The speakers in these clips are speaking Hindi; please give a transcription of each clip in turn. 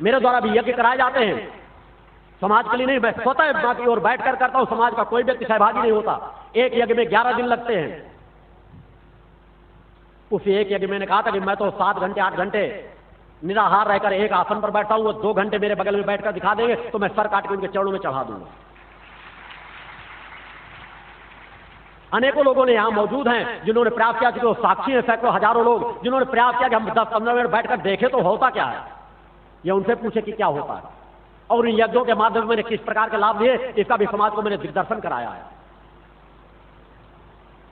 मेरे द्वारा भी यज्ञ कराए जाते हैं, समाज के लिए नहीं, मैं स्वतः बाकी और बैठ कर करता हूं, समाज का कोई व्यक्ति सहभागी नहीं होता। एक यज्ञ में 11 दिन लगते हैं। उस एक यज्ञ मैंने कहा था कि मैं तो 7 घंटे 8 घंटे निराहार रहकर एक आसन पर बैठा हूं, वो 2 घंटे मेरे बगल में बैठकर दिखा देंगे तो मैं सर काट के उनके चरणों में चढ़ा दूंगा। अनेकों लोगों ने यहां मौजूद हैं जिन्होंने प्रयास किया, कि वो साक्षी हैं, सैकड़ों हजारों लोग जिन्होंने प्रयास किया कि हम 10-15 मिनट बैठकर देखें तो होता क्या है, या उनसे पूछे कि क्या होता है। और इन यज्ञों के माध्यम से मैंने किस प्रकार के लाभ लिए, इसका भी समाज को मैंने दिग्दर्शन कराया है।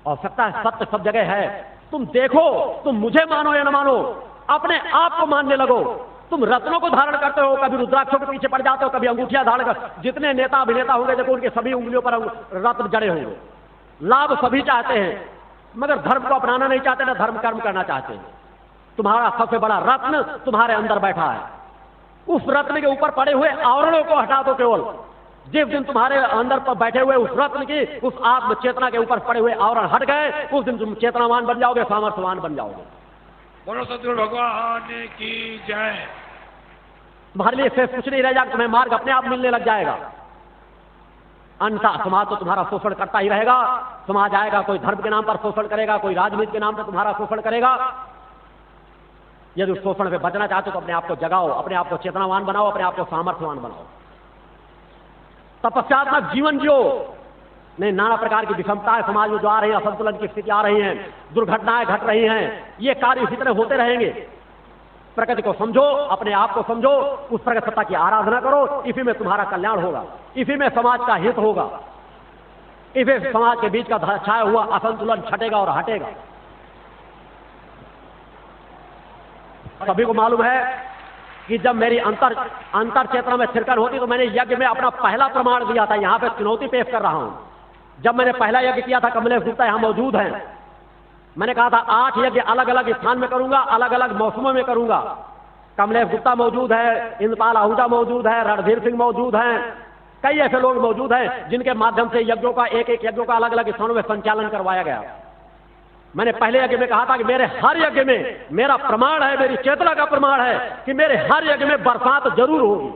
और सकता है सत्य सब जगह है, तुम देखो, तुम मुझे मानो या न मानो, अपने आप को मानने लगो। तुम रत्नों को धारण करते हो, कभी रुद्राक्षों के पीछे पड़ जाते हो, कभी अंगूठियां धारण कर। जितने नेता अभिनेता होंगे देखो, उनके सभी उंगलियों पर रत्न जड़े होंगे। लाभ सभी चाहते हैं, मगर धर्म को अपनाना नहीं चाहते, ना धर्म कर्म करना चाहते हैं। तुम्हारा सबसे बड़ा रत्न तुम्हारे अंदर बैठा है। उस रत्न के ऊपर पड़े हुए आवरणों को हटा दो। केवल जिस दिन तुम्हारे अंदर पर बैठे हुए उस रत्न की, उस आत्म चेतना के ऊपर पड़े हुए आवरण हट गए, उस दिन तुम चेतनावान बन जाओगे, सामर्थ्यवान बन जाओगे। बोलो सतगुरु भगवान की जय। तुम्हारे लिए शेष कुछ नहीं रह जाएगा, तुम्हें मार्ग अपने आप मिलने लग जाएगा। अन्यथा समाज तो तुम्हारा शोषण करता ही रहेगा। समाज आएगा, कोई धर्म के नाम पर शोषण करेगा, कोई राजनीति के नाम पर तुम्हारा शोषण करेगा। यदि उस शोषण से बचना चाहते हो तो अपने आप को जगाओ, अपने आप को चेतनावान बनाओ, अपने आप को सामर्थ्यवान बनाओ, तपस्यात्मक जीवन जियो। नहीं, नाना प्रकार की विषमताएं समाज में जो आ रही है, असंतुलन की स्थिति आ रही है, दुर्घटनाएं घट रही हैं, ये कार्य इसी तरह होते रहेंगे। प्रकृति को समझो, अपने आप को समझो, उस प्रगति सत्ता की आराधना करो, इसी में तुम्हारा कल्याण होगा, इसी में समाज का हित होगा, इसी समाज के बीच का छाया हुआ असंतुलन छटेगा और हटेगा। सभी को मालूम है कि जब मेरी अंतर चेतना में थिरकन होती तो मैंने यज्ञ में अपना पहला प्रमाण दिया था। यहां पे चुनौती पेश कर रहा हूं। जब मैंने पहला यज्ञ किया था, कमलेश गुप्ता यहां मौजूद हैं, मैंने कहा था 8 यज्ञ अलग अलग स्थान में करूंगा, अलग अलग मौसमों में करूंगा। कमलेश गुप्ता मौजूद है, इंद्रपाल आहूजा मौजूद है, रणधीर सिंह मौजूद हैं, कई ऐसे लोग मौजूद हैं जिनके माध्यम से यज्ञों का एक यज्ञों का अलग अलग स्थानों में संचालन करवाया गया। मैंने पहले यज्ञ में कहा था कि मेरे हर यज्ञ में मेरा प्रमाण है, मेरी चेतना का प्रमाण है कि मेरे हर यज्ञ में बरसात जरूर होगी।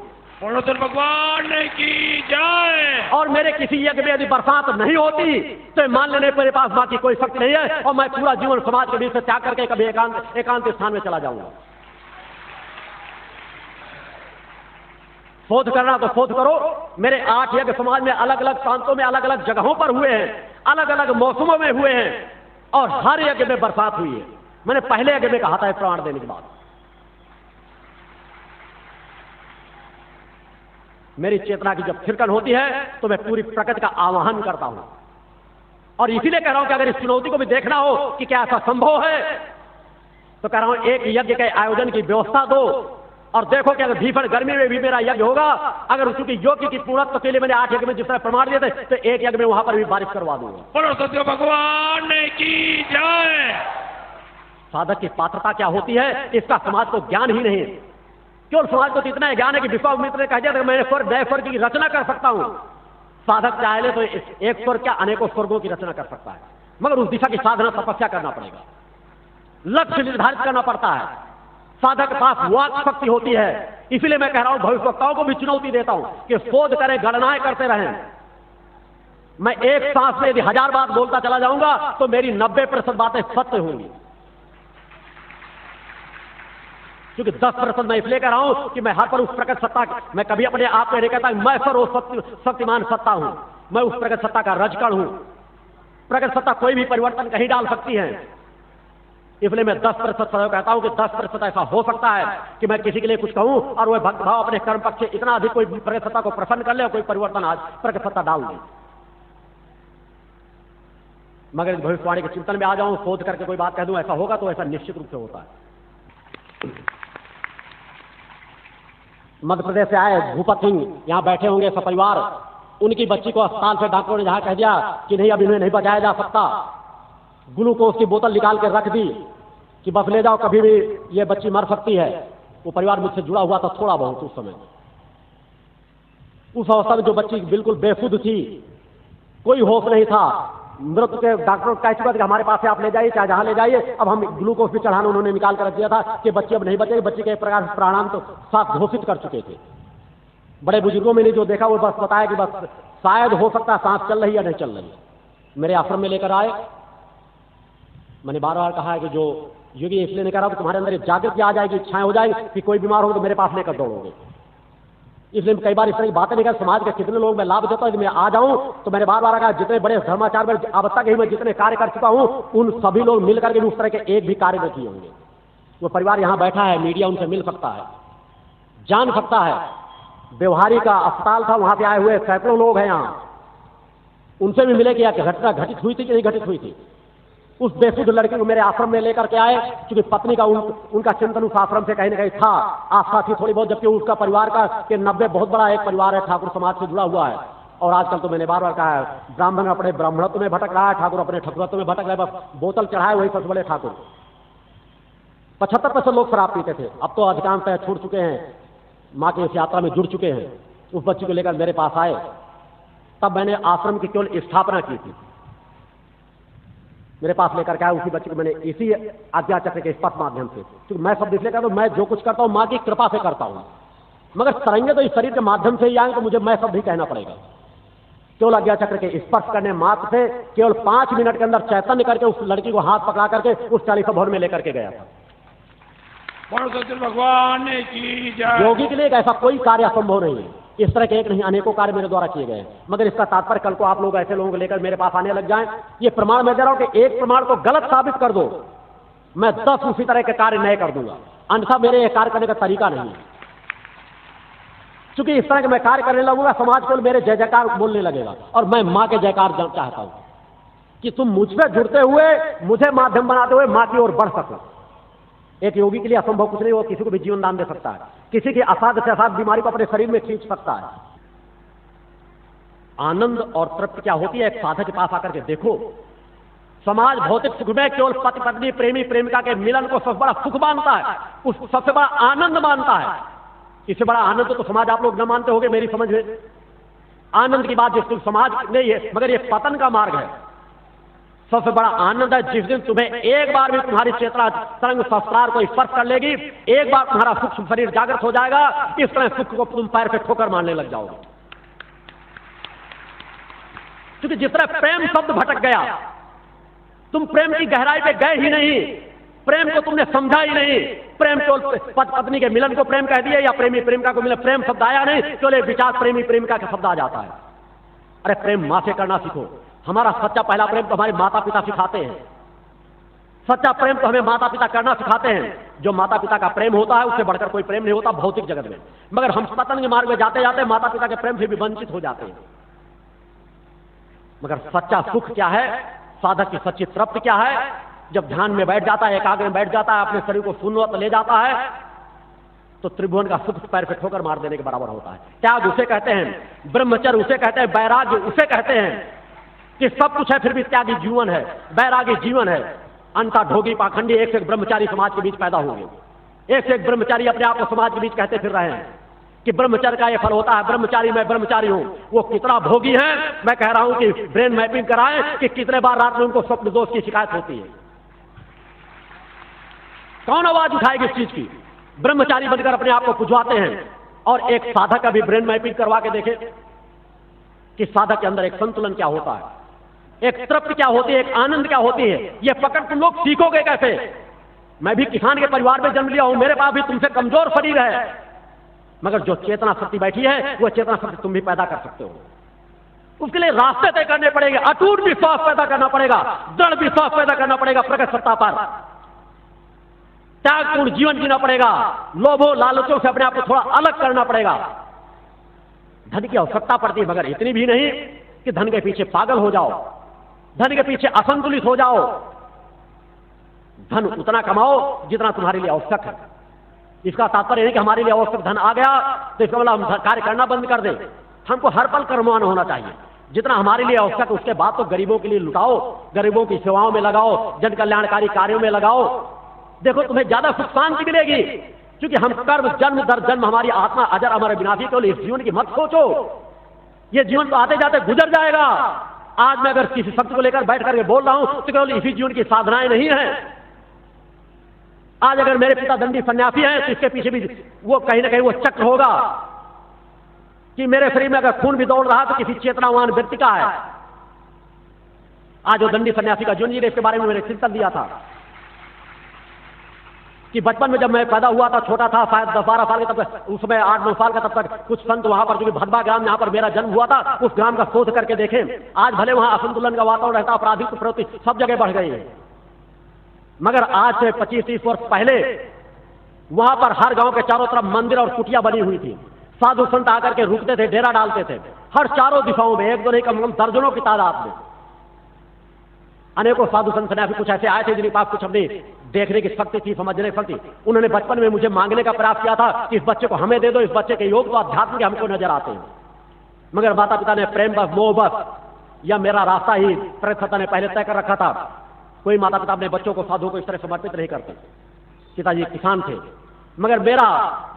भगवान की जय। और मेरे किसी यज्ञ में यदि बरसात नहीं होती तो मान लेने मेरे पास बाकी कोई शक्ति नहीं है, और मैं पूरा जीवन समाज के बीच से त्याग करके कभी एकांत स्थान में चला जाऊंगा। शोध करना तो शोध करो। मेरे 8 यज्ञ समाज में अलग अलग प्रांतों में अलग अलग जगहों पर हुए हैं, अलग अलग मौसमों में हुए हैं, और हर यज्ञ में बरसात हुई है। मैंने पहले यज्ञ में कहा था प्रमाण देने के बाद। मेरी चेतना की जब थिरकन होती है तो मैं पूरी प्रकृति का आवाहन करता हूं, और इसीलिए कह रहा हूं कि अगर इस चुनौती को भी देखना हो कि क्या ऐसा संभव है, तो कह रहा हूं एक यज्ञ के आयोजन की व्यवस्था दो, और देखो कि अगर भीषण गर्मी में भी मेरा यज्ञ होगा, अगर चूंकि योग्य की पूर्णत्व के लिए मैंने 8 यज्ञ में जिस तरह प्रमाण दिए थे, तो एक यज्ञ में वहां पर भी बारिश करवा दूंगा। बोलो सत्य भगवान की जय। साधक की पात्रता क्या होती है, इसका समाज को ज्ञान ही नहीं है। केवल समाज को तो इतना ज्ञान है कि विश्वामित्र ने कह दिया था मैंने स्वर्ग नए स्वर्ग की रचना कर सकता हूं। साधक चाहे ले तो एक स्वर्ग क्या अनेकों स्वर्गों की रचना कर सकता है, मगर उस दिशा की साधना तपस्या करना पड़ेगा, लक्ष्य निर्धारित करना पड़ता है। साधक के पास वाक शक्ति होती है। इसीलिए मैं कह रहा हूं भविष्यवक्ताओं को भी चुनौती देता हूं कि शोध करें, गणनाएं करते रहें। मैं एक सांस में यदि 1000 बात बोलता चला जाऊंगा तो मेरी 90% बातें सत्य होंगी, क्योंकि 10% मैं इसलिए कह रहा हूं कि मैं हर पर उस प्रकट सत्ता, मैं कभी अपने आप को नहीं कहता मैं शक्तिमान सत्ता हूं, मैं उस प्रकट सत्ता का रजकण हूं। प्रकट सत्ता कोई भी परिवर्तन कहीं डाल सकती है। इसलिए मैं 10% कहता हूं कि 10% ऐसा हो सकता है कि मैं किसी के लिए कुछ कहूं और वह भक्तभाव अपने कर्म पक्ष से इतना अधिक कोई प्रकट सत्ता को प्रसन्न कर ले और कोई परिवर्तन आज प्रकट सत्ता डाल दे। मगर भविष्यवाणी के चिंतन में आ जाऊं, शोध करके कोई बात कह दूं ऐसा होगा, तो ऐसा निश्चित रूप से होता है। मध्य प्रदेश से आए भूपत सिंह यहां बैठे होंगे सपरिवार, उनकी बच्ची को अस्पताल से डॉक्टरों ने जहां कह दिया कि नहीं अब इन्हें नहीं बचाया जा सकता, ग्लूकोज की बोतल निकाल कर रख दी कि बस ले जाओ, कभी भी ये बच्ची मर सकती है। वो परिवार मुझसे जुड़ा हुआ था थोड़ा बहुत उस समय। उस अवस्था में जो बच्ची बिल्कुल बेखुद थी, कोई होश नहीं था, मृत्यु के डॉक्टर कह चुका था कि हमारे पास से आप ले जाइए, चाहे जहां ले जाइए। अब हम ग्लूकोज भी चढ़ाना उन्होंने निकाल कर रख दिया था कि बच्चे अब नहीं बचेंगे। बच्चे के एक प्रकार से प्राणांत तो साफ घोषित कर चुके थे। बड़े बुजुर्गों में ने जो देखा वो बस बताया कि बस शायद हो सकता है सांस चल रही या नहीं चल रही। मेरे आश्रम में लेकर आए। मैंने बार बार कहा है कि जो योगी इसलिए नहीं कर रहा तो तुम्हारे अंदर एक जागृति आ जाएगी, इच्छाएं हो जाएगी कि कोई बीमार हो तो मेरे पास लेकर दौड़ोगे। इसलिए कई बार इस तरह की बातें नहीं कर। समाज के कितने लोग मैं लाभ देता हूं कि मैं आ जाऊं तो मैंने बार बार कहा जितने बड़े धर्माचार में अब तक ही मैं जितने कार्य कर चुका हूं उन सभी लोग मिलकर के उस तरह के एक भी कार्य नहीं किए होंगे। वो परिवार यहां बैठा है, मीडिया उनसे मिल सकता है, जान सकता है। व्यवहारी का अस्पताल था, वहां पे आए हुए सैकड़ों लोग हैं यहां, उनसे भी मिले कि यह घटना घटित हुई थी कि नहीं घटित हुई थी। उस बेसुध लड़की को मेरे आश्रम में लेकर के आए क्योंकि पत्नी का उनका चिंतन उस आश्रम से कहीं ना कहीं था, आस्था थी थोड़ी बहुत, जबकि उसका परिवार का के 90 बहुत बड़ा एक परिवार है, ठाकुर समाज से जुड़ा हुआ है। और आजकल तो मैंने बार बार कहा है ब्राह्मण अपने ब्राह्मणत्व में भटक रहा है, ठाकुर अपने ठाकुरत्व में भटक रहा है। बस बोतल चढ़ाए वही सबसे बड़े ठाकुर। 75% लोग शराब पीते थे, अब तो अधिकांशतः छोड़ चुके हैं, माँ के इस यात्रा में जुड़ चुके हैं। उस बच्ची को लेकर मेरे पास आए, तब मैंने आश्रम की केवल स्थापना की थी। मेरे पास लेकर के आया उसी बच्चे को मैंने इसी आज्ञा चक्र के स्पर्श माध्यम से, क्योंकि मैं सब इसलिए करता हूं, मैं जो कुछ करता हूं मां की कृपा से करता हूं, मगर तरंगे तो इस शरीर के माध्यम से ही आएंगे तो मुझे मैं सब भी कहना पड़ेगा। केवल आज्ञा चक्र के स्पर्श करने मात्र से केवल 5 मिनट के अंदर चैतन्य करके उस लड़की को हाथ पकड़ा करके उस 40 भवन में लेकर के गया था। भगवान की जय। योगी के लिए ऐसा कोई कार्य असंभव नहीं है। इस तरह के एक नहीं अनेकों कार्य मेरे द्वारा किए गए हैं, मगर इसका तात्पर्य कल को आप लोग ऐसे लोगों को लेकर मेरे पास आने लग जाएं। ये प्रमाण मैं दे रहा हूं कि एक प्रमाण को गलत साबित कर दो, मैं 10 उसी तरह के कार्य नए कर दूंगा। अन्यथा मेरे ये कार्य करने का तरीका नहीं है। क्योंकि इस तरह के मैं कार्य करने लगूंगा, समाज को मेरे जय जयकार बोलने लगेगा, और मैं मां के जयकार चाहता हूं कि तुम मुझ पे जुड़ते हुए मुझे माध्यम बनाते हुए मां की ओर बढ़ सको। एक योगी के लिए असंभव कुछ नहीं, वो किसी को भी जीवन दान दे सकता है, किसी की असाध्य से असाध्य बीमारी को अपने शरीर में खींच सकता है। आनंद और तृप्ति क्या होती है, एक साधक के पास आकर के देखो। समाज भौतिक सुख में केवल पति पत्नी प्रेमी प्रेमिका के मिलन को सबसे बड़ा सुख मानता है, उस सबसे बड़ा आनंद मानता है। इससे बड़ा आनंद तो समाज आप लोग न मानते होंगे मेरी समझ में। आनंद की बात जिस समाज नहीं है, मगर ये पतन का मार्ग है। सबसे बड़ा आनंद है जिस दिन तुम्हें एक बार भी तुम्हारी चेतना तरंग संस्कार को स्पर्श कर लेगी, एक बार तुम्हारा सूक्ष्म शरीर जागृत हो जाएगा, इस तरह सुख को तुम पैर पे ठोकर मारने लग जाओगे। क्योंकि जिस तरह प्रेम शब्द भटक गया, तुम प्रेम की गहराई पे गए ही नहीं, प्रेम को तुमने समझा ही नहीं। प्रेम केवल पत्नी के मिलन को प्रेम कह दिया या प्रेमी प्रेमिका को मिलन, प्रेम शब्द आया नहीं, केवल विचार प्रेमी प्रेमिका का शब्द आ जाता है। अरे प्रेम मां से करना सीखो। हमारा सच्चा पहला प्रेम तो हमारे माता पिता सिखाते हैं। सच्चा प्रेम तो हमें माता पिता करना सिखाते हैं। जो माता पिता का प्रेम होता है उससे बढ़कर कोई प्रेम नहीं होता भौतिक जगत में। मगर हम पतन के मार्ग में जाते जाते माता पिता के प्रेम से भी वंचित हो जाते हैं। मगर सच्चा सुख क्या है, साधक की सच्ची तृप्ति क्या है, जब ध्यान में बैठ जाता है, एकाग्र में बैठ जाता है, अपने शरीर को शून्यवत ले जाता है, तो त्रिभुवन का सुख पैर पे ठोकर मार देने के बराबर होता है। त्याग उसे कहते हैं, ब्रह्मचर्य उसे कहते हैं, वैराग्य उसे कहते हैं कि सब कुछ है फिर भी त्यागी जीवन है, वैरागी जीवन है। अंता ढोगी पाखंडी एक से एक ब्रह्मचारी समाज के बीच पैदा होंगे। एक से एक ब्रह्मचारी अपने आप को समाज के बीच कहते फिर रहे हैं कि ब्रह्मचर्य का ये फल होता है, ब्रह्मचारी मैं ब्रह्मचारी हूं। वो कितना भोगी है, मैं कह रहा हूं कि ब्रेन मैपिंग कराएं कि कितने बार रात में उनको स्वप्न दोष की शिकायत होती है। कौन आवाज उठाएगी इस चीज की? ब्रह्मचारी बनकर अपने आप को पुजवाते हैं। और एक साधक का भी ब्रेन मैपिंग करवा के देखे कि साधक के अंदर एक संतुलन क्या होता है, एक तृप्ति क्या होती है, एक आनंद क्या होती है। ये पकड़ तुम लोग सीखोगे कैसे? मैं भी किसान के परिवार में जन्म लिया हूं, मेरे पास भी तुमसे कमजोर शरीर है, मगर जो चेतना शक्ति बैठी है वो चेतना शक्ति तुम भी पैदा कर सकते हो। उसके लिए रास्ते तय करने पड़ेंगे, अटूट विश्वास पैदा करना पड़ेगा, दृढ़ विश्वास पैदा करना पड़ेगा प्रगट सत्ता पर। त्यागपूर्ण जीवन जीना पड़ेगा, लोभों लालचों से अपने आप को थोड़ा अलग करना पड़ेगा। धन की आवश्यकता पड़ती है, मगर इतनी भी नहीं कि धन के पीछे पागल हो जाओ, धन के पीछे असंतुलित हो जाओ। धन उतना कमाओ जितना तुम्हारे लिए आवश्यक है। इसका तात्पर्य नहीं कि हमारे लिए आवश्यक धन आ गया तो इसका मतलब हम कार्य करना बंद कर दें। हमको हर पल कर्मवान होना चाहिए। जितना हमारे लिए आवश्यक है उसके बाद तो गरीबों के लिए लुटाओ, गरीबों की सेवाओं में लगाओ, जन कल्याणकारी कार्यों में लगाओ। देखो तुम्हें ज्यादा सुख शांति मिलेगी, क्योंकि हम कर्म जन्म दर जन्म हमारी आत्मा अजर अमर विनाशी, केवल इस जीवन की मत सोचो। ये जीवन तो आते जाते गुजर जाएगा। आज मैं अगर किसी शब्द को लेकर बैठ करके बोल रहा हूं तो केवल इसी जीवन की साधनाएं नहीं है। आज अगर मेरे पिता दंडी सन्यासी हैं तो इसके पीछे भी वो कहीं ना कहीं वो चक्र होगा कि मेरे शरीर में अगर खून भी दौड़ रहा तो किसी चेतनावान व्यक्ति का है। आज वो दंडी सन्यासी का जीवन जी इसके बारे में मैंने चिंतन दिया था कि बचपन में जब मैं पैदा हुआ था, छोटा था, शायद 10-12 साल के, तब उस समय 8-9 साल का, तब तक कुछ संत वहां पर जो कि भदवा ग्राम जहां पर मेरा जन्म हुआ था, उस ग्राम का शोध करके देखें। आज भले वहां असंतुलन का वातावरण रहता, अपराधी की प्रवृत्ति सब जगह बढ़ गई है, मगर आज से 25-30 वर्ष पहले वहां पर हर गांव के चारों तरफ मंदिर और कुटिया बनी हुई थी। साधु संत आकर के रुकते थे, डेरा डालते थे हर चारों दिशाओं में, एक दो नहीं कम से कम दर्जनों की तादाद में। अनेकों साधु संत सन्यासी कुछ ऐसे आए थे जिनके पास कुछ अपनी देखने की शक्ति थी, समझने की शक्ति। उन्होंने बचपन में मुझे मांगने का प्रयास किया था कि इस बच्चे को हमें दे दो, इस बच्चे के योग तो अध्यात्म के हमको नजर आते हैं। मगर माता पिता ने प्रेम बस, मोह बस, या मेरा रास्ता ही प्रेत ने पहले तय कर रखा था। कोई माता पिता अपने बच्चों को, साधुओं को इस तरह समर्पित नहीं करते। पिताजी किसान थे, मगर मेरा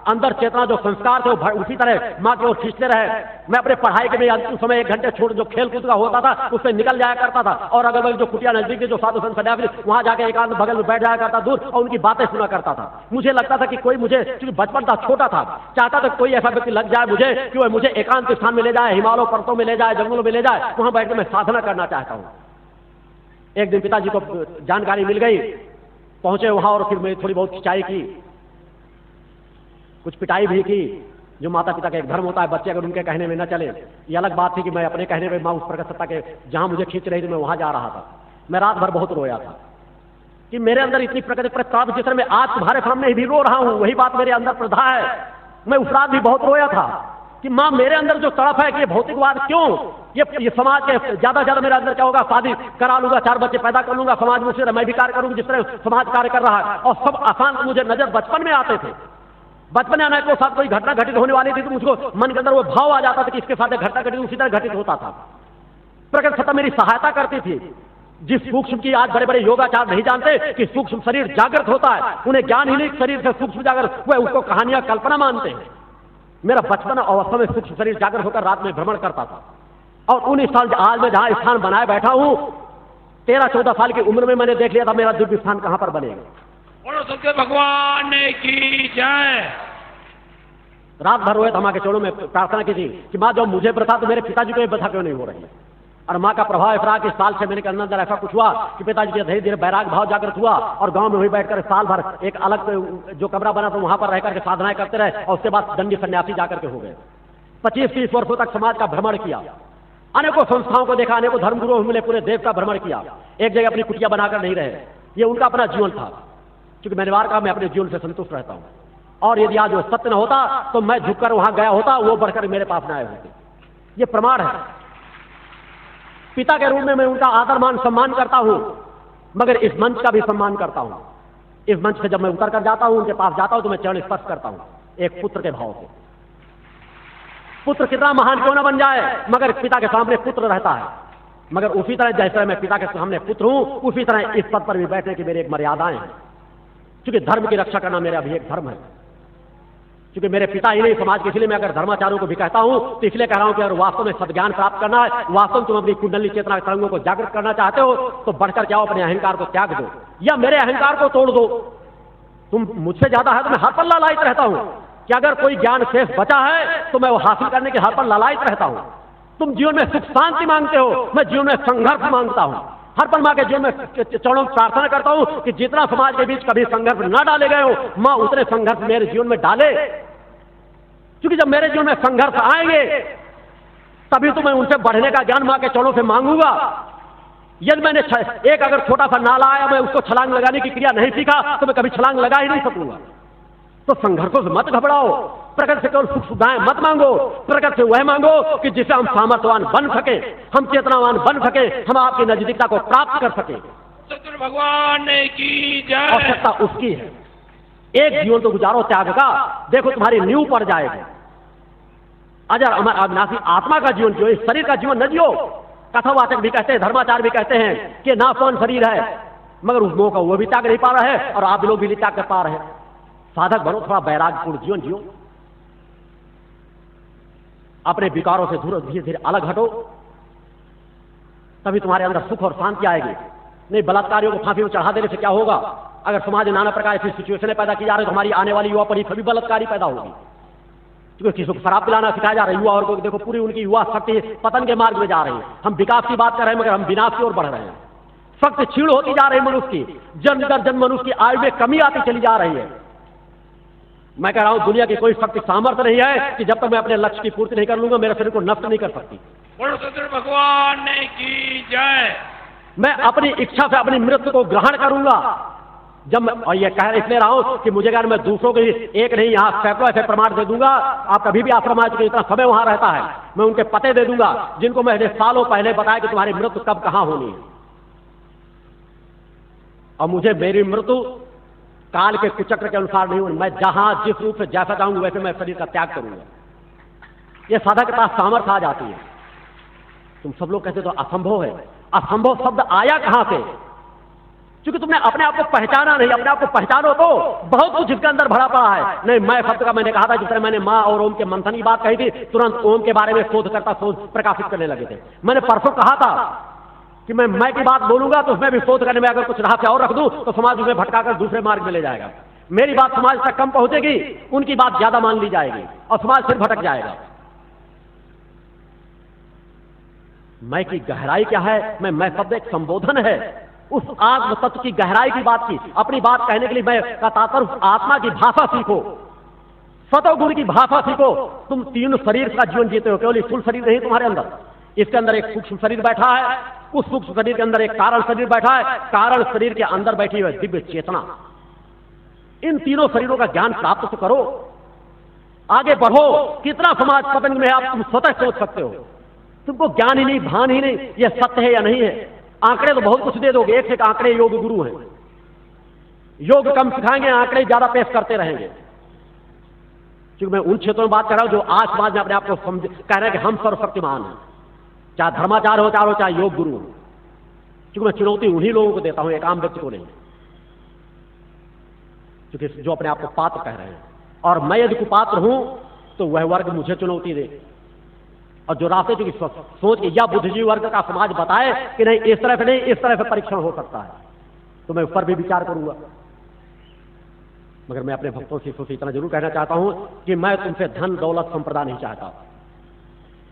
अंदर चेतना जो संस्कार थे वो उसी तरह मां की ओर खींचते रहे। मैं अपने पढ़ाई के में अंतिम समय 1 घंटे छोड़ जो खेल कूद का होता था उससे निकल जाया करता था, और अगर बगल जो कुटिया नजदीक थी, जो साधु संत सन्यासी, वहां जाके एकांत बगल में बैठ जाया करता दूर, और उनकी बातें सुना करता था। मुझे लगता था कि कोई मुझे, क्योंकि बचपन था, छोटा था, चाहता था कोई ऐसा व्यक्ति लग जाए मुझे कि वह मुझे एकांत स्थान में ले जाए, हिमालय पर्वतों में ले जाए, जंगलों में ले जाए, वहां बैठ के मैं साधना करना चाहता हूं। एक दिन पिताजी को जानकारी मिल गई, पहुंचे वहां, और फिर मैं थोड़ी बहुत खिंचाई की, कुछ पिटाई भी की। जो माता पिता का एक धर्म होता है, बच्चे अगर उनके कहने में न चले। ये अलग बात थी कि मैं अपने कहने में मां उस प्रकट सत्ता के जहां मुझे खींच रही थी मैं वहां जा रहा था। मैं रात भर बहुत रोया था कि मेरे अंदर इतनी प्रकृति प्रताप, जिस तरह मैं आज तुम्हारे सामने भी रो रहा हूं, वही बात मेरे अंदर प्रधा है। मैं उस रात भी बहुत रोया था कि मां, मेरे अंदर जो तड़प है कि ये भौतिकवाद क्यों, ये समाज के ज्यादा मेरे अंदर क्या होगा, शादी करा लूंगा, 4 बच्चे पैदा कर लूंगा, समाज में उसी मैं भी कार्य करूंगा जिस तरह समाज कार्य कर रहा है। और सब आसान मुझे नजर बचपन में आते थे। बचपन में अनेकों साथ कोई घटना घटित होने वाली थी तो मुझको मन के अंदर वो भाव आ जाता था कि इसके साथ घटना घटित उसी तरह घटित होता था। प्रकृति सत्ता मेरी सहायता करती थी। जिस सूक्ष्म की आज बड़े बड़े योगाचार नहीं जानते कि सूक्ष्म शरीर जागृत होता है, उन्हें ज्ञान ही नहीं शरीर से सूक्ष्म जागृत, वह उसको कहानियां कल्पना मानते हैं। मेरा बचपन अवस्था में सूक्ष्म शरीर जागृत होकर रात में भ्रमण करता था, और 19 साल आज मैं जहां स्थान बनाए बैठा हूं, 13-14 साल की उम्र में मैंने देख लिया था मेरा दिव्य स्थान कहां पर बनेगा। बोलो सत्य भगवान की जय। रात भर रोए मां के चरणों में प्रार्थना की थी कि मां, जब मुझे प्रथा तो मेरे पिताजी को ये प्रथा क्यों नहीं हो रही है। और मां का प्रभाव इस रहा कि साल से मेरे अंदर ऐसा कुछ हुआ कि पिताजी के धीरे धीरे बैराग भाव जागृत हुआ, और गांव में वही बैठकर साल भर एक अलग जो कमरा बना था वहां पर रहकर के साधनाएं करते रहे, और उसके बाद दंडी सन्यासी जाकर के हो गए। 25-30 वर्षों तक समाज का भ्रमण किया, अनेकों संस्थाओं को देखा, अनेकों धर्मगुरुओं मिले, पूरे देश का भ्रमण किया। एक जगह अपनी कुटिया बनाकर नहीं रहे, ये उनका अपना जीवन था। क्योंकि मैंने वार कहा मैं अपने जीवन से संतुष्ट रहता हूं, और यदि आज वो सत्य न होता तो मैं झुककर वहां गया होता, वो बढ़कर मेरे पास न आए होते। ये प्रमाण है। पिता के रूप में मैं उनका आदर मान सम्मान करता हूं, मगर इस मंच का भी सम्मान करता हूं। इस मंच से जब मैं उतर कर जाता हूं, उनके पास जाता हूं, तो मैं चरण स्पर्श करता हूं एक पुत्र के भाव से। पुत्र कितना महान क्यों न बन जाए, मगर पिता के सामने पुत्र रहता है। मगर उसी तरह जैसे मैं पिता के सामने पुत्र हूं, उसी तरह इस पद पर भी बैठने की मेरी एक मर्यादाएं हैं। क्योंकि धर्म की रक्षा करना मेरा भी एक धर्म है। क्योंकि मेरे पिता ही नहीं समाज के, इसलिए मैं अगर धर्माचार्यों को भी कहता हूं तो इसलिए कह रहा हूं कि अगर वास्तव में सद्ज्ञान प्राप्त करना है, वास्तव में तुम अपनी कुंडली चेतना तरंगों को जागृत करना चाहते हो, तो बढ़कर जाओ, अपने अहंकार को त्याग दो, या मेरे अहंकार को तोड़ दो। तुम मुझसे ज्यादा है तो मैं हर पर लालायित रहता हूं कि अगर कोई ज्ञान शेष बचा है तो मैं वो हासिल करने के हर पर लालायित रहता हूं। तुम जीवन में सुख शांति मांगते हो, मैं जीवन में संघर्ष मांगता हूं। हर पल मां के जीवन में चरणों में प्रार्थना करता हूं कि जितना समाज के बीच कभी संघर्ष न डाले गए हो, मां उतने संघर्ष मेरे जीवन में डाले। क्योंकि जब मेरे जीवन में संघर्ष आएंगे तभी तो मैं उनसे बढ़ने का ज्ञान मां के चरणों से मांगूंगा। यदि मैंने एक अगर छोटा सा नाला आया, मैं उसको छलांग लगाने की क्रिया नहीं सीखा तो मैं कभी छलांग लगा ही नहीं सकूंगा। तो संघर्षों से मत घबराओ, प्रकृति से केवल सुख सुविधाएं मत मांगो, प्रकृति से वह मांगो कि जिससे हम सामर्थ्यवान बन सके, हम चेतनावान बन सके, हम आपकी नजदीकता को प्राप्त कर सके। सत्य भगवान की जय। आवश्यकता उसकी है। एक जीवन तो गुजारो त्याग का, देखो तुम्हारी नींव पड़ जाएगी। अजर अमर अविनाशी आत्मा का जीवन जियो, इस शरीर का जीवन न जियो। कथावाचक भी कहते हैं, धर्माचार्य भी कहते हैं कि नाफवान शरीर है, मगर उस मोह का वो भी त्याग नहीं पा रहा है और आप लोग भी नहीं त्याग कर पा रहे हैं। साधक बनो, थोड़ा वैराग्यपूर्ण जीवन जियो, अपने विकारों से धीरे धीरे अलग हटो। तभी तुम्हारे अंदर सुख और शांति आएगी। नहीं, बलात्कारियों को फांसी में चढ़ा देने से क्या होगा? अगर समाज में नाना प्रकार की सिचुएशनें पैदा की जा रही है तो हमारी आने वाली युवा पीढ़ी सभी बलात्कारी पैदा होगी। क्योंकि किसी को शराब पिलाना सिखाया जा रहा है, युवा और को देखो पूरी उनकी युवा शक्ति पतन के मार्ग में जा रही है। हम विकास की बात कर रहे हैं मगर हम विनाश की ओर बढ़ रहे हैं। शक्ति क्षीण होती जा रही है मनुष्य की, जन्म दर जन्म मनुष्य की आयु में कमी आती चली जा रही है। मैं कह रहा हूं दुनिया की कोई शक्ति सामर्थ्य नहीं है कि जब तक मैं अपने लक्ष्य की पूर्ति नहीं कर लूंगा मेरे शरीर को नष्ट नहीं कर सकती। बोलो सतगुरु भगवान की जय। मैं अपनी इच्छा से अपनी मृत्यु को ग्रहण करूंगा। जब मैं और ये कह इसलिए रहा हूं कि मुझे अगर मैं दूसरों के एक नहीं यहां सैकड़ों ऐसे प्रमाण दे दूंगा। आप कभी भी आश्रम आ चुके, इतना समय वहां रहता है, मैं उनके पते दे दूंगा जिनको मैंने सालों पहले बताया कि तुम्हारी मृत्यु कब कहां होनी है। और मुझे मेरी मृत्यु काल के कुचक्र के अनुसार नहीं होनी। मैं जहां जिस रूप से जैसा चाहूंगा वैसे मैं शरीर का त्याग करूंगा। यह साधक के पास सामर्थ्य आ जाती है। तुम सब लोग कहते तो असंभव है। असंभव शब्द आया कहां से? क्योंकि तुमने अपने आप को पहचाना नहीं। अपने आप को पहचानो तो बहुत कुछ इसके अंदर भरा पड़ा है। नहीं, मैं शब्द का मैंने कहा था, जिस तरह मैंने मां और ओम के मंथन की बात कही थी, तुरंत ओम के बारे में शोध प्रकाशित करने लगे थे। मैंने परसों कहा था कि मैं की बात बोलूंगा तो उसमें भी शोध करने में अगर कुछ रहस्य और रख दूं तो समाज में भटकाकर दूसरे मार्ग में ले जाएगा। मेरी बात समाज तक कम पहुंचेगी, उनकी बात ज्यादा मान ली जाएगी और समाज फिर भटक जाएगा। मैं की गहराई क्या है? मैं शब्द एक संबोधन है। उस आत्म तत्व की गहराई की बात की। अपनी बात कहने के लिए मैं का तात्पर्य उस आत्मा की भाषा सीखो, सतोगुण की भाषा सीखो। तुम तीन शरीर का जीवन जीते हो, केवल स्थूल शरीर नहीं तुम्हारे अंदर। इसके अंदर एक सूक्ष्म शरीर बैठा है, उस सूक्ष्म शरीर के अंदर एक कारण शरीर बैठा है, कारण शरीर के अंदर बैठी हुई दिव्य चेतना। इन तीनों शरीरों का ज्ञान प्राप्त तो करो, आगे बढ़ो। कितना समाज पतन में आप तुम स्वतः सोच सकते हो। तुमको ज्ञान ही नहीं, भान ही नहीं, यह सत्य है या नहीं है। आंकड़े तो बहुत कुछ दे दोगे, एक से एक आंकड़े योग गुरु हैं। योग कम सिखाएंगे, आंकड़े ज्यादा पेश करते रहेंगे। क्योंकि मैं उन क्षेत्रों में बात कर रहा हूं जो आज समाज में अपने आप को समझ कह रहे हैं कि हम सर्वशक्तिमान हैं, चाहे धर्माचार हो चाहे योग गुरु हो। क्योंकि मैं चुनौती उन्हीं लोगों को देता हूं, एक आम व्यक्ति को नहीं। क्योंकि जो अपने आप को पात्र कह रहे हैं, और मैं यदि कुपात्र हूं तो वह वर्ग मुझे चुनौती दे। और जो रास्ते जो सोच के या बुद्धिजीवी वर्ग का समाज बताए कि नहीं इस तरह से नहीं, इस तरह से परीक्षण हो सकता है, तो मैं उस पर भी विचार करूंगा। मगर मैं अपने भक्तों से इतना जरूर कहना चाहता हूं कि मैं तुमसे धन दौलत संप्रदा नहीं चाहता।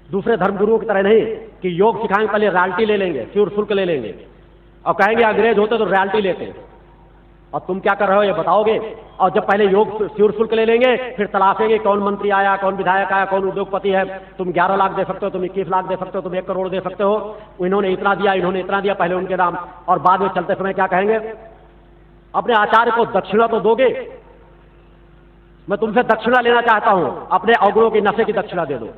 दूसरे धर्मगुरुओं की तरह नहीं कि योग सिखाएंगे पहले रॉयल्टी ले लेंगे, फ्यूर शुल्क ले लेंगे और कहेंगे अंग्रेज होते तो रॉयल्टी लेते। और तुम क्या कर रहे हो ये बताओगे। और जब पहले योग फ्यूर शुल्क ले लेंगे, फिर तलाशेंगे कौन मंत्री आया, कौन विधायक आया, कौन उद्योगपति है। तुम 11 लाख दे सकते हो, तुम 21 लाख दे सकते हो, तुम 1 करोड़ दे सकते हो। इन्होंने इतना दिया, इन्होंने इतना दिया, पहले उनके नाम। और बाद में चलते समय क्या कहेंगे? अपने आचार्य को दक्षिणा तो दोगे। मैं तुमसे दक्षिणा लेना चाहता हूं, अपने अवगुणों की नशे की दक्षिणा दे दो।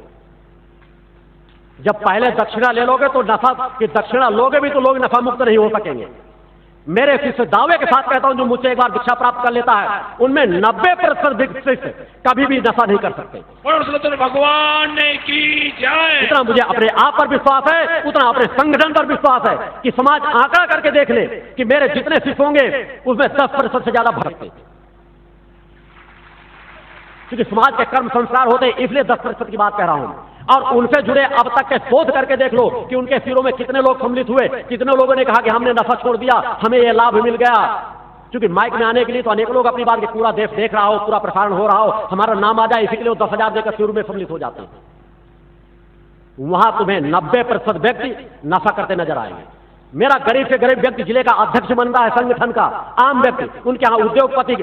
जब पहले दक्षिणा ले लोगे तो नशा की दक्षिणा लोगे भी तो लोग नशा मुक्त नहीं हो सकेंगे। मेरे शिष्य दावे के साथ कहता हूं जो मुझसे एक बार दीक्षा प्राप्त कर लेता है उनमें 90% शिष्य कभी भी नशा नहीं कर सकते। भगवान की जय। जितना मुझे अपने आप पर विश्वास है उतना अपने संगठन पर विश्वास है कि समाज आंकड़ा करके देख ले कि मेरे जितने शिष्य होंगे उसमें 10% से ज्यादा भटकते। क्योंकि समाज के कर्म संस्कार होते हैं, इसलिए 10% की बात कह रहा हूं। और उनसे जुड़े अब तक के शोध करके देख लो कि उनके सिरों में कितने लोग सम्मिलित हुए, कितने लोगों ने कहा कि हमने नशा छोड़ दिया, हमें यह लाभ मिल गया। क्योंकि माइक में आने के लिए तो अनेक लोग अपनी बात की पूरा देश देख रहा हो, पूरा प्रसारण हो रहा हो, हमारा नाम आ जाए इसी के लिए 10,000 देकर शुरू में सम्मिलित हो जाते हैं। वहां तुम्हें 90% व्यक्ति नशा करते नजर आएंगे। मेरा गरीब से गरीब व्यक्ति जिले का अध्यक्ष बन रहा है संगठन का, आम व्यक्ति, उनके यहां उद्योगपति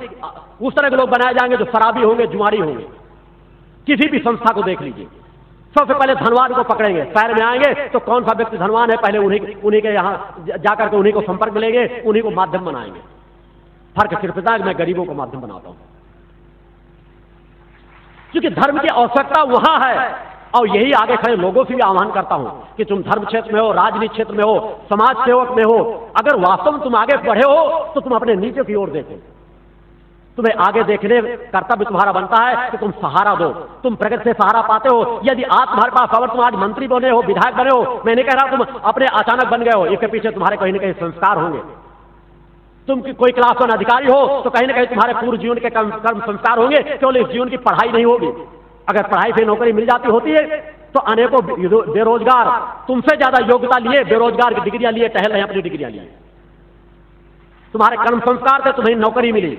उस तरह के लोग बनाए जाएंगे जो शराबी होंगे, जुआरी होंगे। किसी भी संस्था को देख लीजिए, सबसे पहले धनवान को पकड़ेंगे। शहर में आएंगे तो कौन सा व्यक्ति धनवान है पहले उन्हीं के यहां जाकर के उन्हीं को संपर्क मिलेंगे, उन्हीं को माध्यम बनाएंगे। फर्क सिर्फ इतना है मैं गरीबों को माध्यम बनाता हूं। क्योंकि धर्म की आवश्यकता वहां है। और यही आगे खड़े लोगों से भी आह्वान करता हूं कि तुम धर्म क्षेत्र में हो, राजनीति क्षेत्र में हो, समाज सेवक में हो, अगर वास्तव में तुम आगे बढ़े हो तो तुम अपने नीचे की ओर देखो। तुम्हें आगे देखने कर्तव्य तुम्हारा बनता है कि तुम सहारा दो। तुम प्रगति से सहारा पाते हो। यदि आप तुम्हारे पास अगर तुम आज मंत्री बने हो, विधायक बने हो, मैं नहीं कह रहा तुम अपने अचानक बन गए हो, इसके पीछे तुम्हारे कहीं ना कहीं संस्कार होंगे। तुम कोई क्लास 1 अधिकारी हो तो कहीं ना कहीं तुम्हारे पूर्व जीवन के कर्म संस्कार होंगे। केवल इस जीवन की पढ़ाई नहीं होगी। अगर पढ़ाई से नौकरी मिल जाती होती है तो अनेकों बेरोजगार तुमसे ज्यादा योग्यता लिए, बेरोजगार की डिग्रियां लिए टहल रहे हैं, अपनी डिग्रियां लिए। तुम्हारे कर्म संस्कार से तुम्हें नौकरी मिली,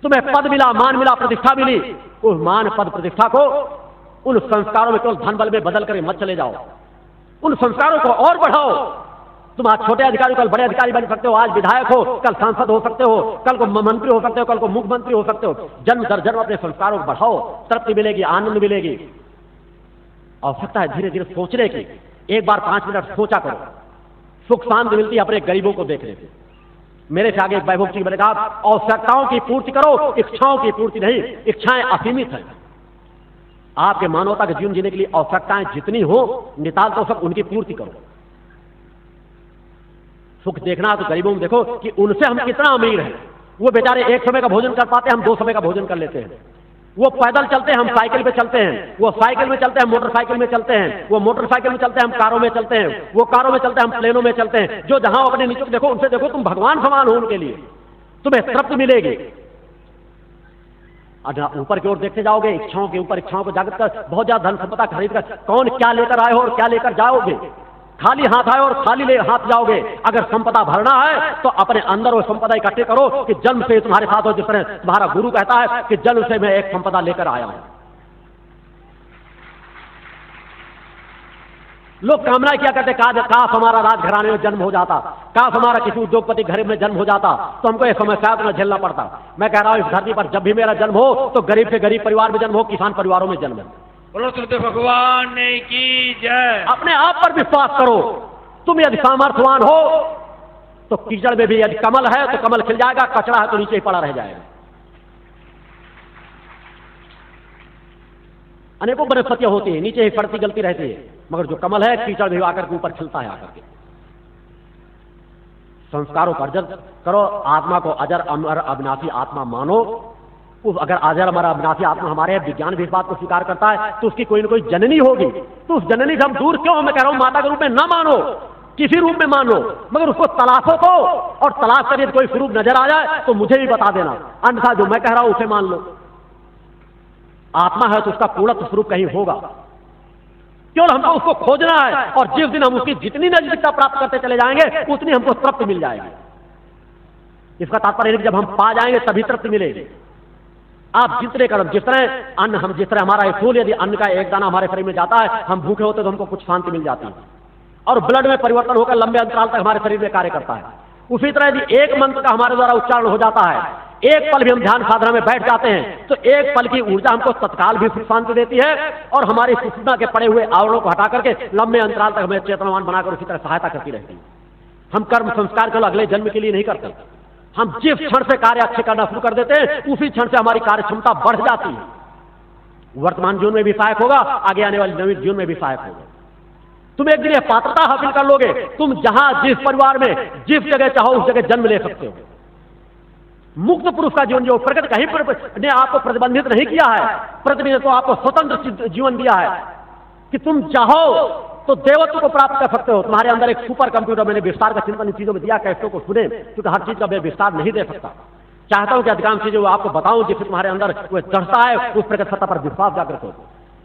तुम्हें पद मिला, मान मिला, प्रतिष्ठा मिली। उस मान पद प्रतिष्ठा को उन संस्कारों में केवल धन बल में बदल कर मत चले जाओ, उन संस्कारों को और बढ़ाओ। तुम आज छोटे अधिकारी कल बड़े अधिकारी बन सकते हो, आज विधायक हो कल सांसद हो सकते हो, कल को मंत्री हो सकते हो, कल को मुख्यमंत्री हो सकते हो। जन्म दर जन्म अपने संस्कारों को बढ़ाओ, तृप्ति मिलेगी, आनंद मिलेगी। आवश्यकता है धीरे धीरे सोचने की। एक बार 5 मिनट सोचा करो, सुख शांति मिलती है अपने गरीबों को देखने से। मेरे से आगे वैभव जी मैंने कहा आवश्यकताओं की पूर्ति करो, इच्छाओं की पूर्ति नहीं। इच्छाएं असीमित है। आपके मानवता के जीवन जीने के लिए आवश्यकताएं जितनी हो निताल तो सब उनकी पूर्ति करो। सुख देखना तो गरीबों में देखो कि उनसे हम कितना अमीर हैं। वो बेचारे एक समय का भोजन कर पाते हैं, हम 2 समय का भोजन कर लेते हैं। वो पैदल चलते हैं, हम साइकिल पे चलते हैं। वो साइकिल में चलते हैं, मोटरसाइकिल में चलते हैं। वो मोटरसाइकिल में चलते हैं, हम कारों में चलते हैं। वो कारों में चलते हैं, हम प्लेनों में चलते हैं। जो जहां अपने नीचे देखो उनसे देखो तुम भगवान समान हो उनके लिए, तुम्हें तृप्ति मिलेगी। ऊपर की ओर देखते जाओगे, इच्छाओं के ऊपर इच्छाओं को जागृत कर बहुत ज्यादा धन संपदा खरीद कर कौन क्या लेकर आए हो और क्या लेकर जाओगे। खाली हाथ आए और खाली हाथ जाओगे। अगर संपदा भरना है तो अपने अंदर वो संपदा इकट्ठे करो कि जन्म से तुम्हारे साथ हो। जिस तरह तुम्हारा गुरु कहता है कि जन्म से मैं एक संपदा लेकर आया हूं। लोग कामना क्या करते, काश हमारा राजघराने में जन्म हो जाता, काश हमारा किसी उद्योगपति घर में जन्म हो जाता तो हमको ये समस्या तो न झेलना पड़ता। मैं कह रहा हूं इस धरती पर जब भी मेरा जन्म हो तो गरीब से गरीब परिवार में जन्म हो, किसान परिवारों में जन्म हो। बोलो सत्य भगवान की जय। अपने आप पर विश्वास करो। तुम यदि सामर्थ्यवान हो तो कीचड़ में भी यदि कमल है तो कमल खिल जाएगा, कचरा है तो नीचे ही पड़ा रह जाएगा। अनेकों वनस्पतियां होती है, नीचे ही सड़ती गलती रहती है, मगर जो कमल है कीचड़ भी आकर के ऊपर खिलता है आकर के। संस्कारों को अर्जन करो, आत्मा को अजर अमर अविनाशी आत्मा मानो। अगर अजर अमर अविनाशी आत्मा हमारे विज्ञान भी इस बात को स्वीकार करता है तो उसकी कोई न कोई जननी होगी। तो उस जननी से हम दूर क्यों? मैं कह रहा हूं माता के रूप में ना मानो, किसी रूप में मानो, मगर उसको तलाशो तो, और तलाश करिए कोई स्वरूप नजर आ जाए तो मुझे भी बता देना, अन्यथा जो मैं कह रहा हूं उसे मान लो। आत्मा है तो उसका पूर्णत्व स्वरूप कहीं होगा, केवल हमको उसको खोजना है। और जिस दिन हम उसकी जितनी नजदीकता प्राप्त करते चले जाएंगे उतनी हमको तृप्ति मिल जाएगी। इसका तात्पर्य है कि जब हम पा जाएंगे तभी तृप्ति मिलेगी। आप जितने कर्म, जिस तरह अन्न, हम जिस तरह हमारा फूल, यदि अन्न का एक दाना हमारे शरीर में जाता है, हम भूखे होते तो हमको कुछ शांति मिल जाती है और ब्लड में परिवर्तन होकर लंबे अंतराल तक हमारे शरीर में कार्य करता है। उसी तरह यदि एक मंत्र का हमारे द्वारा उच्चारण हो जाता है, एक पल भी हम ध्यान साधना में बैठ जाते हैं तो एक पल की ऊर्जा हमको तत्काल भी शांति देती है और हमारी सुषुम्ना के पड़े हुए आवरणों को हटा करके लंबे अंतराल तक हमें चेतनवान बनाकर उसी तरह सहायता करती रहती है। हम कर्म संस्कार केवल अगले जन्म के लिए नहीं करते। हम जिस क्षण से कार्य अच्छे करना शुरू कर देते हैं उसी क्षण से हमारी कार्य क्षमता बढ़ जाती है। वर्तमान जीवन में भी सहायक होगा, आगे आने वाले नवीन जीवन में भी सहायक होगा। तुम एक दिन यह पात्रता हासिल कर लोगे, तुम जहां जिस परिवार में जिस जगह चाहो उस जगह जन्म ले सकते हो। मुक्त पुरुष का जीवन जो प्रकृति कहीं पर ने आपको प्रतिबंधित नहीं किया है, प्रकृति ने तो आपको स्वतंत्र जीवन दिया है कि तुम चाहो तो देवत्व को प्राप्त कर सकते हो। तुम्हारे अंदर एक सुपर कंप्यूटर, मैंने विस्तार का चिंतन इन चीजों में दिया, कैसों को सुने, क्योंकि हर चीज का मैं विस्तार नहीं दे सकता। चाहता हूं कि अधिकांश चीजें वो आपको बताऊं जिससे तुम्हारे अंदर वो चढ़ता है, उस प्रकट सत्ता पर विश्वास जागृत हो।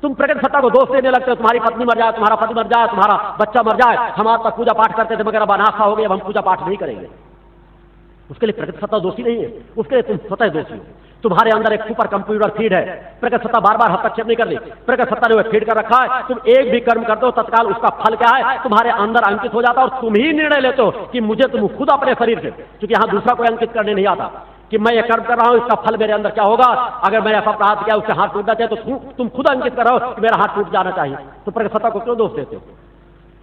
तुम प्रकट सत्ता को दोष देने लगते हो, तुम्हारी पत्नी मर जाए, तुम्हारा पति मर जाए, तुम्हारा बच्चा मर जाए। हम आज तक पूजा पाठ करते थे मगर अब अनास्था हो गई, अब हम पूजा पाठ नहीं करेंगे। उसके लिए प्रकट सत्ता दोषी नहीं है, उसके लिए तुम स्वतः दोषी हो। तुम्हारे अंदर एक सुपर कंप्यूटर फीड है, प्रकट सत्ता बार बार हस्तक्षेप नहीं कर रही, प्रकट सत्ता ने फीड कर रखा है। तुम एक भी कर्म करते हो तत्काल उसका फल क्या है तुम्हारे अंदर अंकित हो जाता है और तुम ही निर्णय लेते हो कि मुझे, तुम खुद अपने शरीर से, क्योंकि यहां दूसरा कोई अंकित करने नहीं आता कि मैं ये कर्म कर रहा हूं, इसका फल मेरे अंदर क्या होगा। अगर मैंने ऐसा अपराध किया उससे हाथ टूटना चाहिए तो तुम खुद अंकित कर रहे हो कि मेरा हाथ टूट जाना चाहिए, तो प्रकट सत्ता को क्यों दोष देते हो?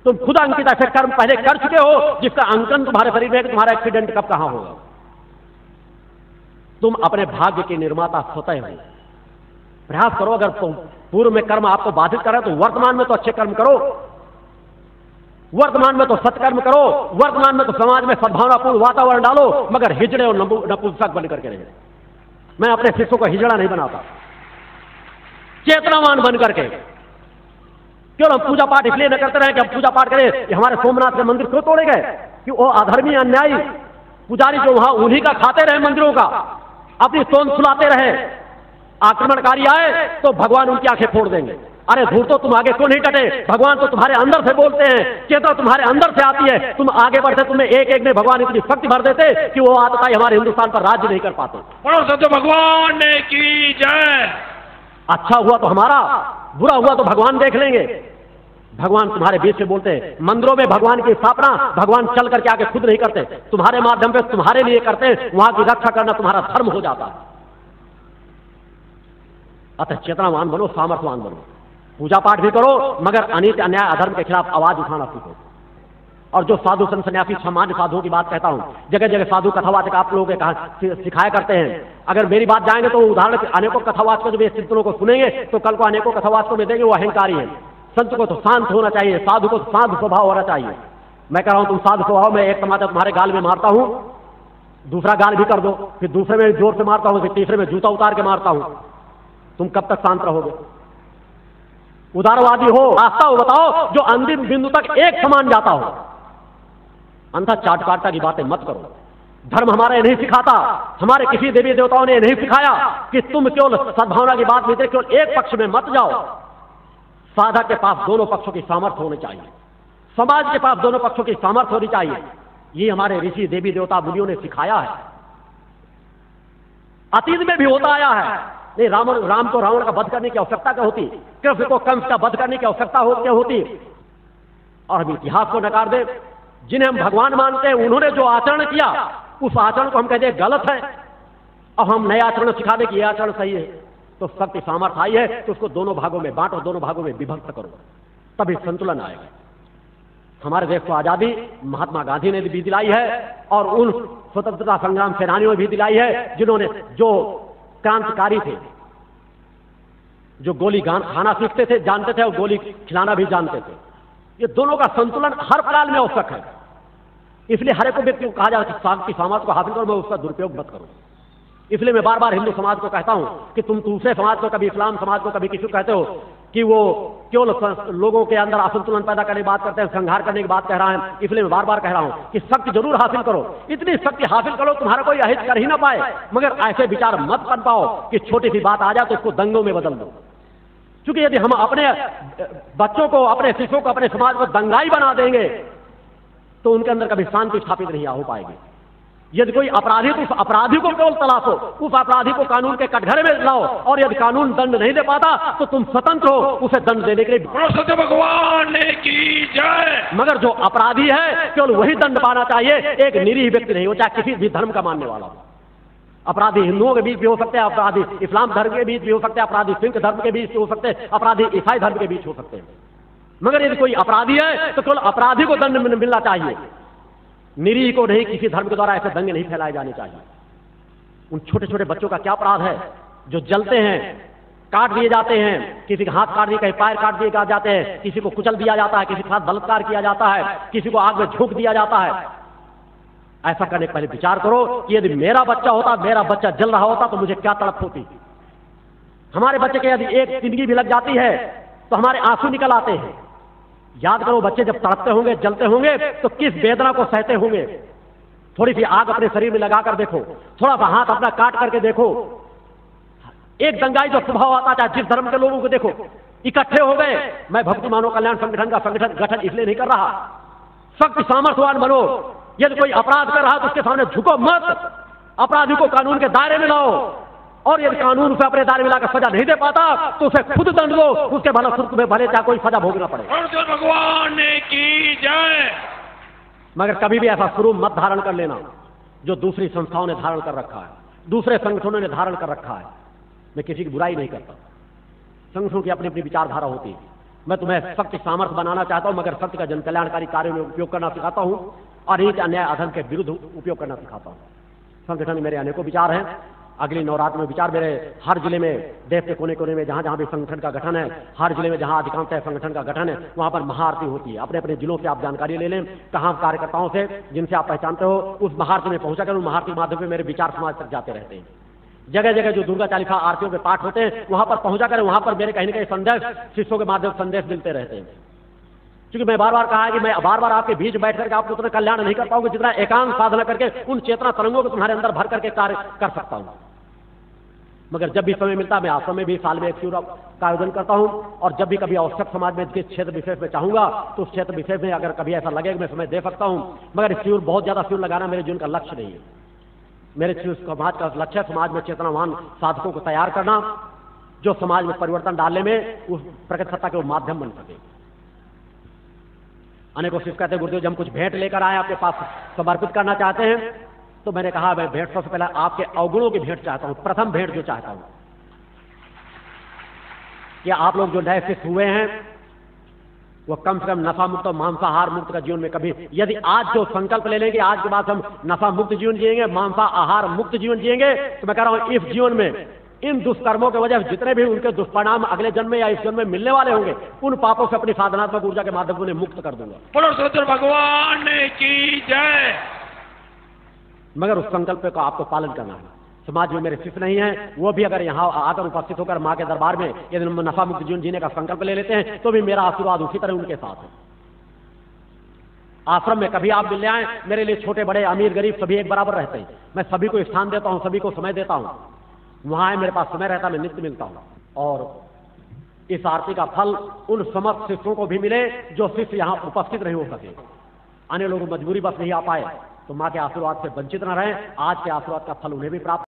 तुम खुद अंकित ऐसे कर्म पहले कर चुके हो जिसका अंकन तुम्हारे शरीर में, तुम्हारा एक्सीडेंट कब कहां होगा। तुम अपने भाग्य के निर्माता स्वतः हो। प्रयास करो, अगर तुम पूर्व में कर्म आपको बाधित करे तो वर्तमान में तो अच्छे कर्म करो, वर्तमान में तो सत्कर्म करो, वर्तमान में तो समाज में सद्भावनापूर्ण वातावरण डालो, मगर हिजड़े और नपुंसक बन करके रहे। मैं अपने शिष्यों को हिजड़ा नहीं बनाता, चेतनावान बन करके। क्यों हम पूजा पाठ इसलिए न करते रहे कि हम पूजा पाठ करें, हमारे सोमनाथ के मंदिर क्यों तोड़े गए? कि वो अधर्मी अन्यायी पुजारी जो वहां उन्हीं का खाते रहे, मंदिरों का अपनी तोंद फुलाते रहे, आक्रमणकारी आए तो भगवान उनकी आंखें फोड़ देंगे। अरे धूर्त तो तुम आगे क्यों नहीं कटे? भगवान तो तुम्हारे अंदर से बोलते हैं, चेतना तुम्हारे अंदर से आती है, तुम आगे बढ़ते, तुम्हें एक एक में भगवान इतनी शक्ति भर देते कि वो आतताई हमारे हिंदुस्तान पर राज्य नहीं कर पाते। बोलो सत्य भगवान की जय। अच्छा हुआ तो हमारा, बुरा हुआ तो भगवान देख लेंगे। भगवान तुम्हारे बीच में बोलते हैं, मंदिरों में भगवान की स्थापना भगवान चल करके आके खुद नहीं करते, तुम्हारे माध्यम पे तुम्हारे लिए करते हैं, वहां की रक्षा करना तुम्हारा धर्म हो जाता है। अतः चेतनावान बनो, सामर्थ्यवान बनो, पूजा पाठ भी करो, मगर अनित अन्याय अधर्म के खिलाफ आवाज उठाना सीखो। और जो साधु संत सन्यासी सामान्य साधुओं की बात कहता हूं, जगह जगह साधु कथावाचक आप लोगों के सिखाया करते हैं। अगर मेरी बात जाएंगे तो उदाहरण अनेकों कथावाचकों जब ये चिंतनों को सुनेंगे तो कल को अनेकों कथावाचकों में देंगे वो अहंकारी है। संत को तो शांत होना चाहिए, साधु को शांत स्वभाव होना चाहिए। मैं कह रहा हूं तुम साधु स्वभाव में एक टमाटर तुम्हारे गाल में मारता हूं, दूसरा गाल भी कर दो, फिर दूसरे में जोर से मारता हूं, फिर तीसरे में जूता उतार के मारता हूं, तुम कब तक शांत रहोगे? उदारवादी हो, रास्ता हो बताओ जो अंतिम बिंदु तक एक समान जाता हो। अंधा चाट काटता की बातें मत करो। धर्म हमारा ये नहीं सिखाता, हमारे किसी देवी देवताओं ने नहीं सिखाया कि तुम केवल सद्भावना की बात नहीं, केवल एक पक्ष में मत जाओ। साधक के पास दोनों पक्षों की सामर्थ्य होनी चाहिए, समाज के पास दोनों पक्षों की सामर्थ्य होनी चाहिए। ये हमारे ऋषि देवी देवता मुनियों ने सिखाया है, अतीत में भी होता आया है। नहीं, राम को रावण का वध करने की आवश्यकता क्या होती? कृष्ण को कंस का वध करने की आवश्यकता क्या होती? और हम इतिहास को नकार दे, जिन्हें हम भगवान मानते हैं उन्होंने जो आचरण किया उस आचरण को हम कहते हैं गलत है, और हम नए आचरण सिखा दें कि यह आचरण सही है। तो शक्ति सामर्थ्य आई है तो उसको दोनों भागों में बांटो, दोनों भागों में विभक्त करो, तभी संतुलन आएगा। हमारे देश को आजादी महात्मा गांधी ने भी दिलाई है और उन स्वतंत्रता संग्राम सेनानियों ने भी दिलाई है जिन्होंने, जो क्रांतिकारी थे, जो गोली खाना सीखते थे, जानते थे, और गोली खिलाना भी जानते थे। ये दोनों का संतुलन हर काल में आवश्यक है। इसलिए हर एक व्यक्ति को कहा जाए कि शक्ति सामर्थ्य को हासिल करो, मैं उसका दुरुपयोग मत करो। इसलिए मैं बार बार हिंदू समाज को कहता हूं कि तुम दूसरे समाज को, कभी इस्लाम समाज को, कभी किसी को कहते हो कि वो केवल लोगों के अंदर असंतुलन पैदा करने की बात करते हैं, संहार करने की बात कह रहा है। इसलिए मैं बार बार कह रहा हूं कि शक्ति जरूर हासिल करो, इतनी शक्ति हासिल करो तुम्हारा कोई अहित कर ही ना पाए, मगर ऐसे विचार मत बन पाओ कि छोटी सी बात आ जाए तो उसको दंगों में बदल दो। क्योंकि यदि हम अपने बच्चों को, अपने शिशुओं को, अपने समाज को दंगाई बना देंगे तो उनके अंदर कभी शांति स्थापित नहीं हो पाएगी। यदि कोई अपराधी तो उस अपराधी को केवल तलाशो, उस अपराधी को कानून के कटघरे में लाओ, और यदि कानून दंड नहीं दे पाता तो तुम स्वतंत्र हो उसे दंड देने के लिए। सत्य भगवान की जय। मगर जो अपराधी है केवल वही दंड पाना चाहिए, एक निरीह व्यक्ति नहीं हो, चाहे किसी भी धर्म का मानने वाला हो। अपराधी हिंदुओं के बीच भी हो सकते हैं, अपराधी इस्लाम धर्म के बीच भी हो सकते हैं, अपराधी सिख धर्म के बीच हो सकते हैं, अपराधी ईसाई धर्म के बीच हो सकते हैं। मगर यदि कोई अपराधी है तो केवल अपराधी को दंड मिलना चाहिए, निरीह को नहीं। किसी धर्म के द्वारा ऐसे दंगे नहीं फैलाए जाने चाहिए। उन छोटे छोटे बच्चों का क्या अपराध है जो जलते हैं, काट दिए जाते हैं, किसी का हाथ काट दिए, कहीं पैर काट दिए जाते हैं, किसी को कुचल दिया जाता है, किसी के साथ बलात्कार किया जाता है, किसी को आग में झोंक दिया जाता है। ऐसा करने के पहले विचार करो कि यदि मेरा बच्चा होता, मेरा बच्चा जल रहा होता तो मुझे क्या तड़प होती। हमारे बच्चे के यदि एक तिनगी भी लग जाती है तो हमारे आंसू निकल आते हैं। याद करो, बच्चे जब तड़पते होंगे, जलते होंगे तो किस वेदना को सहते होंगे। थोड़ी सी आग अपने शरीर में लगाकर देखो, थोड़ा सा हाथ अपना काट करके देखो। एक दंगाई जो स्वभाव आता था, जिस धर्म के लोगों को देखो इकट्ठे हो गए। मैं भक्ति मानव कल्याण संगठन का गठन इसलिए नहीं कर रहा, शक्ति सामर्थ्यवान बनो। यदि कोई अपराध कर रहा है तो उसके सामने झुको मत, अपराधी को कानून के दायरे में लाओ, और यदि कानून उसे अपने दायरे में लाकर सजा नहीं दे पाता तो उसे खुद दंड दो, उसके भला खुद में भले चाहे कोई सजा भोगना पड़े। भगवान की जय। मगर कभी भी ऐसा स्वरूप मत धारण कर लेना जो दूसरी संस्थाओं ने धारण कर रखा है, दूसरे संगठनों ने धारण कर रखा है। मैं किसी की बुराई नहीं करता, संगठनों की अपनी अपनी विचारधारा होती है। मैं तुम्हें शक्ति सामर्थ्य बनाना चाहता हूं, मगर सत्य का जन कल्याणकारी कार्यों में उपयोग करना सिखाता हूं, और एक अन्याय अधर्म के विरुद्ध उपयोग करना सिखाता हूं। संगठन में मेरे अनेकों विचार हैं। अगली नवरात्र में विचार मेरे हर जिले में, देश के कोने कोने में जहां जहां भी संगठन का गठन है, हर जिले में जहां अधिकांश संगठन का गठन है, वहां पर महाआरती होती है। अपने अपने जिलों से आप जानकारी ले लें, कहां कार्यकर्ताओं से जिनसे आप पहचानते हो, उस महाआरती में पहुंचा कर उन महाआरती के माध्यम से मेरे विचार समाज तक जाते रहते हैं। जगह जगह जो दुर्गा चालीसा आरतियों के पाठ होते हैं, वहां पर पहुंचा कर वहां पर मेरे कहीं न कहीं संदेश शिष्यों के माध्यम से संदेश मिलते रहते हैं। क्योंकि मैं बार बार कहा है कि मैं बार बार आपके बीच बैठ करके आपको उतना कल्याण नहीं कर पाऊंगा जितना एकांत साधना करके उन चेतना तरंगों को तुम्हारे अंदर भर करके कार्य कर सकता हूं। मगर जब भी समय मिलता है मैं आश्रम में भी साल में एक शिविर का आयोजन करता हूं, और जब भी कभी आवश्यक समाज में जिस क्षेत्र विशेष में चाहूंगा तो उस क्षेत्र विशेष में अगर कभी ऐसा लगे कि मैं समय दे सकता हूं, मगर इस शिविर बहुत ज्यादा शिविर लगाना मेरे जीवन का लक्ष्य नहीं है। मेरे समाज का लक्ष्य है समाज में चेतनावान साधकों को तैयार करना, जो समाज में परिवर्तन डालने में उस प्रकट सत्ता के माध्यम बन सके। अनेकों शिष्य कहते हैं गुरुदेव जब हम कुछ भेंट लेकर आए आपके पास समर्पित करना चाहते हैं, तो मैंने कहा मैं भेंट सबसे पहले आपके अवगुणों की भेंट चाहता हूं। प्रथम भेंट जो चाहता हूं कि आप लोग जो नए शिष्य हुए हैं वो कम से कम नशा मुक्त और मांसाहार मुक्त का जीवन में कभी, यदि आज जो संकल्प ले लेंगे आज के बाद हम नशा मुक्त जीवन जिएंगे, मांसाहार मुक्त जीवन जिएंगे, तो मैं कह रहा हूं इस जीवन में इन दुष्कर्मों के वजह से जितने भी उनके दुष्परिणाम अगले जन्म में या इस जन्म में मिलने वाले होंगे, उन पापों से अपनी साधनात्मक ऊर्जा के माध्यम से उन्हें मुक्त कर दूंगा। बोलो सदगुरु भगवान की जय। मगर उस संकल्प का आपको पालन करना है। समाज में मेरे शिष्य नहीं है, वो भी अगर यहाँ आकर उपस्थित होकर माँ के दरबार में यदि नफा मुक्त जीवन जीने का संकल्प ले लेते हैं तो भी मेरा आशीर्वाद उसी तरह उनके साथ है। आश्रम में कभी आप मिलने आए, मेरे लिए छोटे बड़े अमीर गरीब सभी एक बराबर रहते हैं। मैं सभी को स्थान देता हूं, सभी को समय देता हूं। वहां मेरे पास समय रहता, मैं नित्य मिलता हूं। और इस आरती का फल उन समस्त शिष्यों को भी मिले जो शिष्य यहां उपस्थित नहीं हो सके। अन्य लोग मजबूरी बस नहीं आ पाए तो मां के आशीर्वाद से वंचित न रहे, आज के आशीर्वाद का फल उन्हें भी प्राप्त